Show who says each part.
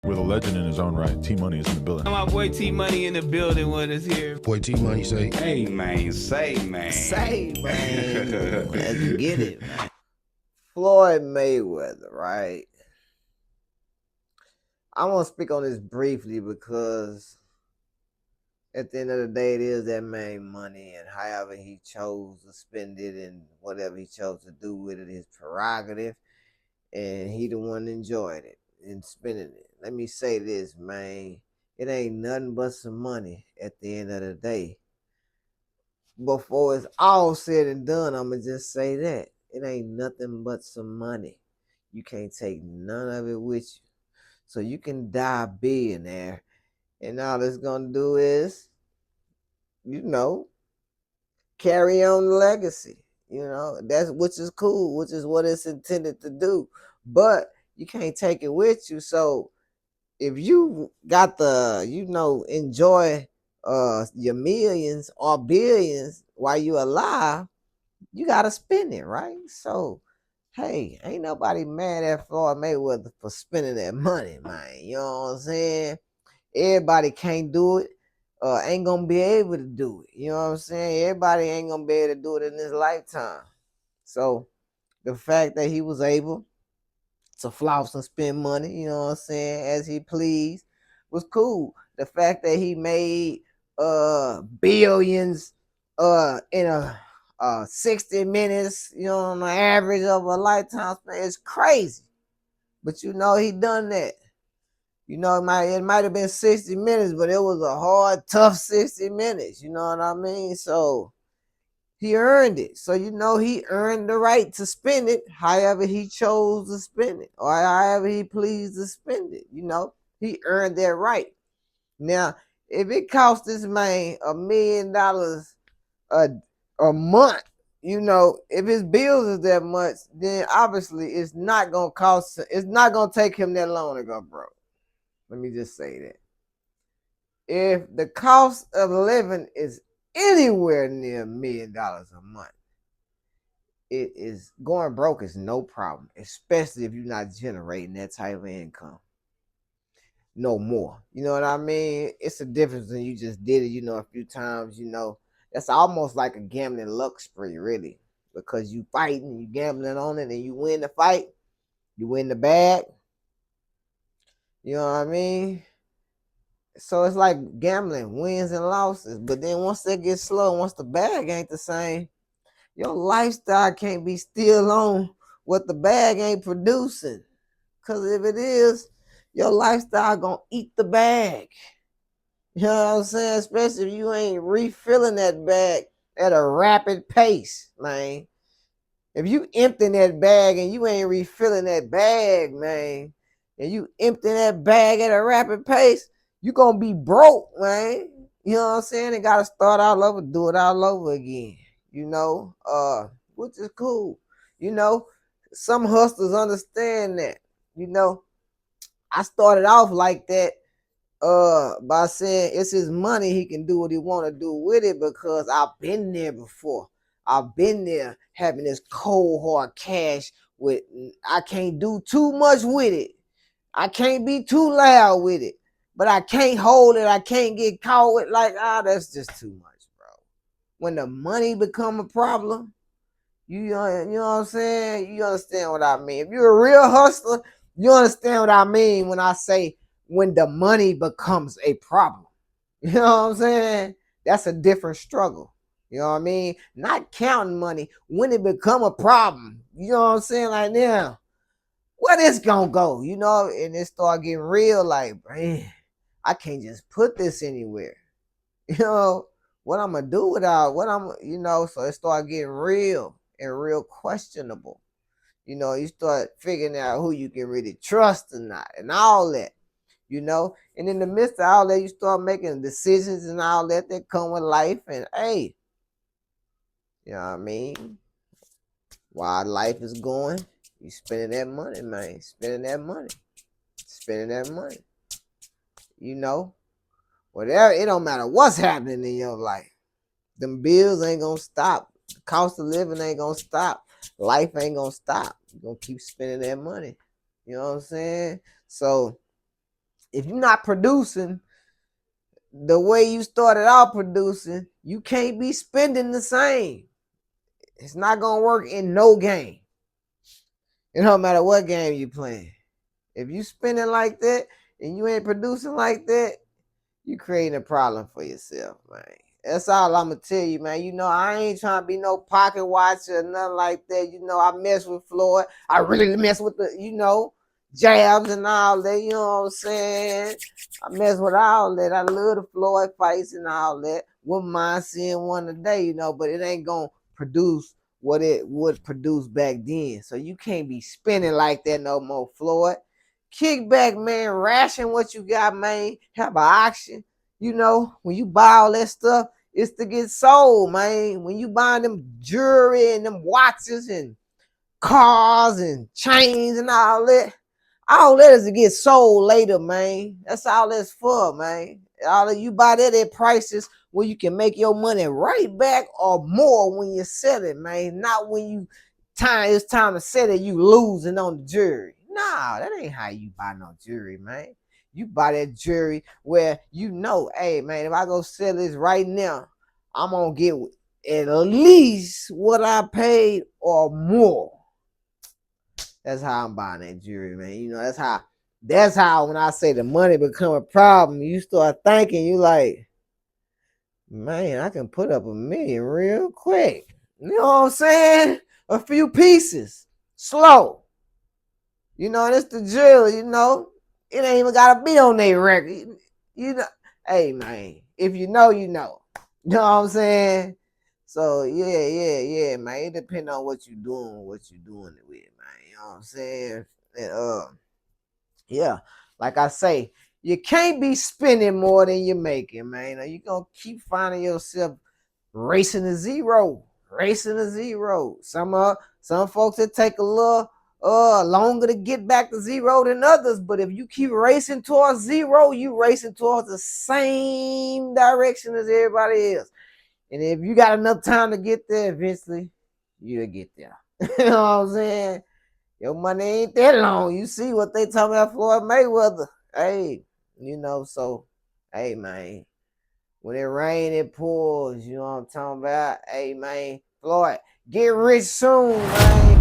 Speaker 1: With a legend in his own right, T Money is in the building.
Speaker 2: My boy T Money in the building with us here.
Speaker 3: Boy T Money say,
Speaker 4: Hey man, say man.
Speaker 5: Say, man. Let's get it, man. Floyd Mayweather, right? I want to speak on this briefly because at the end of the day, it is that man money, and however he chose to spend it and whatever he chose to do with it is prerogative, and he the one enjoyed it and spending it. Let me say this, man. It ain't nothing but some money at the end of the day. Before it's all said and done, I'ma just say that. It ain't nothing but some money. You can't take none of it with you. So you can die a billionaire, and all it's gonna do is, carry on the legacy. That's which is cool, which is what it's intended to do. But you can't take it with you. So if you got the, enjoy your millions or billions while you alive, you gotta spend it, right? So hey, ain't nobody mad at Floyd Mayweather for spending that money, man. You know what I'm saying? Everybody can't do it, ain't gonna be able to do it. You know what I'm saying? Everybody ain't gonna be able to do it in this lifetime. So the fact that he was able to floss and spend money, you know what I'm saying, as he pleased, was cool. The fact that he made billions in a 60 minutes, on the average of a lifetime span, it's crazy. But he done that. It might have been 60 minutes, but it was a hard, tough 60 minutes. You know what I mean? So he earned it. So he earned the right to spend it however he chose to spend it, or however he pleased to spend it. He earned that right. Now, if it cost this man $1 million a month, if his bills is that much, then obviously it's not gonna take him that long to go broke. Let me just say that. If the cost of living is anywhere near $1 million a month, it is going broke is no problem, especially if you're not generating that type of income. No more. You know what I mean? It's a difference when you just did it, a few times, That's almost like a gambling luck spree, really. Because you fighting, you gambling on it, and you win the fight, you win the bag. You know what I mean? So it's like gambling, wins and losses. But then once that gets slow, once the bag ain't the same, your lifestyle can't be still on what the bag ain't producing. Because if it is, your lifestyle gonna eat the bag. You know what I'm saying? Especially if you ain't refilling that bag at a rapid pace, man. If you empty that bag and you ain't refilling that bag, man, and you empty that bag at a rapid pace, you gonna be broke, man. You know what I'm saying? They gotta start all over, do it all over again. Which is cool. Some hustlers understand that. I started off like that by saying it's his money, he can do what he want to do with it, because I've been there before. I've been there having this cold hard cash with, I can't do too much with it. I can't be too loud with it, but I can't hold it. I can't get caught with that's just too much, bro. When the money become a problem, you know what I'm saying? You understand what I mean. If you're a real hustler, you understand what I mean when I say when the money becomes a problem. You know what I'm saying? That's a different struggle. You know what I mean? Not counting money when it become a problem. You know what I'm saying? Like, now, where this gonna go? And it start getting real, like, man, I can't just put this anywhere. What I'm gonna do without what so it start getting real and real questionable. You start figuring out who you can really trust or not and all that. And in the midst of all that, you start making decisions and all that come with life. And hey, you know what I mean? While life is going, you spending that money, man. Spending that money. Whatever, it don't matter what's happening in your life. Them bills ain't gonna stop. The cost of living ain't gonna stop. Life ain't gonna stop. You're gonna keep spending that money. You know what I'm saying? So if you're not producing the way you started out producing, you can't be spending the same. It's not gonna work in no game. It don't matter what game you playing. If you spending like that and you ain't producing like that, you creating a problem for yourself, man. That's all I'm gonna tell you, man. You know, I ain't trying to be no pocket watcher or nothing like that. You know, I mess with Floyd. I really mess with the, jabs and all that. You know what I'm saying? I mess with all that. I love the Floyd fights and all that. Wouldn't mind seeing one today, but it ain't gonna produce what it would produce back then. So you can't be spending like that no more, Floyd. Kick back, man. Ration what you got, man. Have an auction. When you buy all that stuff, it's to get sold, man. When you buy them jewelry and them watches and cars and chains and all that is to get sold later, man. That's all that's for, man. All of you buy that at prices where you can make your money right back or more when you sell it, man. Not when it's time to sell it, you losing on the jewelry. Nah, that ain't how you buy no jewelry, man. You buy that jewelry where hey, man, if I go sell this right now, I'm gonna get at least what I paid or more. That's how I'm buying that jewelry, man. That's how when I say the money become a problem, you start thinking, you like, man, I can put up $1 million real quick. You know what I'm saying? A few pieces. Slow. And it's the jewelry, It ain't even gotta be on their record. Hey, man, if you know, you know. You know what I'm saying? So yeah, man. It depends on what you're doing it with, man. You know what I'm saying? And, yeah, like I say, you can't be spending more than you're making, man. You're gonna keep finding yourself racing to zero. Some folks that take a little longer to get back to zero than others, but if you keep racing towards zero, you racing towards the same direction as everybody else. And if you got enough time to get there, eventually you'll get there. You know what I'm saying? Your money ain't that long. You see what they talking about Floyd Mayweather. Hey, so, hey, man. When it rains, it pours. You know what I'm talking about? Hey, man. Floyd, get rich soon, man.